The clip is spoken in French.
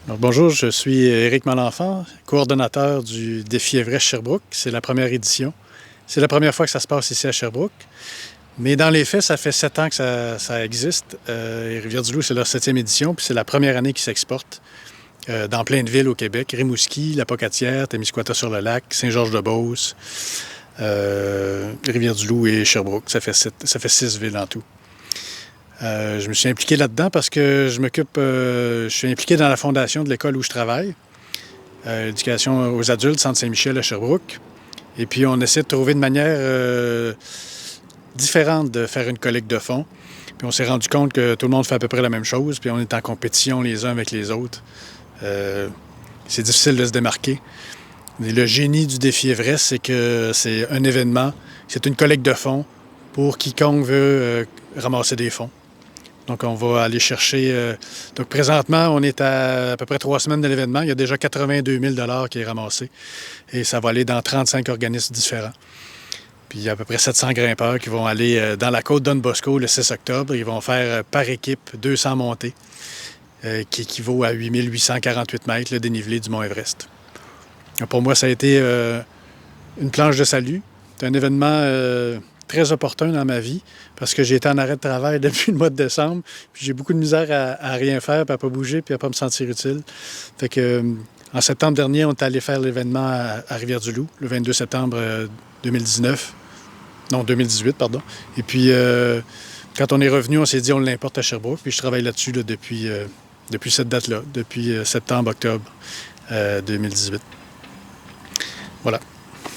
Alors, bonjour, je suis Éric Malenfant, coordonnateur du Défi Everest Sherbrooke. C'est la première édition. C'est la première fois que ça se passe ici à Sherbrooke. Mais dans les faits, ça fait 7 ans que ça existe. Rivière-du-Loup, c'est leur 7e édition, puis c'est la première année qu'ils s'exportent dans plein de villes au Québec. Rimouski, La Pocatière, Témiscouata-sur-le-Lac, Saint-Georges-de-Beauce, Rivière-du-Loup et Sherbrooke. Ça fait 6 villes en tout. Je me suis impliqué là-dedans parce que je suis impliqué dans la fondation de l'école où je travaille, éducation aux adultes, Centre Saint-Michel à Sherbrooke. Et puis, on essaie de trouver une manière différente de faire une collecte de fonds. Puis, on s'est rendu compte que tout le monde fait à peu près la même chose, puis on est en compétition les uns avec les autres. C'est difficile de se démarquer. Et le génie du défi Everest, c'est que c'est un événement, c'est une collecte de fonds pour quiconque veut ramasser des fonds. Donc, on va aller chercher... Donc, présentement, on est à peu près 3 semaines de l'événement. Il y a déjà 82 000 qui est ramassé. Et ça va aller dans 35 organismes différents. Puis, il y a à peu près 700 grimpeurs qui vont aller dans la côte Don Bosco le 6 octobre. Ils vont faire par équipe 200 montées, qui équivaut à 8 848 mètres le dénivelé du mont Everest. Pour moi, ça a été une planche de salut. C'est un événement... très opportun dans ma vie parce que j'ai été en arrêt de travail depuis le mois de décembre. Puis j'ai beaucoup de misère à rien faire, puis à pas bouger, puis à pas me sentir utile. Fait que, en septembre dernier, on est allé faire l'événement à Rivière-du-Loup, le 22 septembre 2019. Non, 2018, pardon. Et puis, quand on est revenu, on s'est dit on l'importe à Sherbrooke. Puis je travaille là-dessus là, depuis cette date-là, depuis septembre-octobre 2018. Voilà.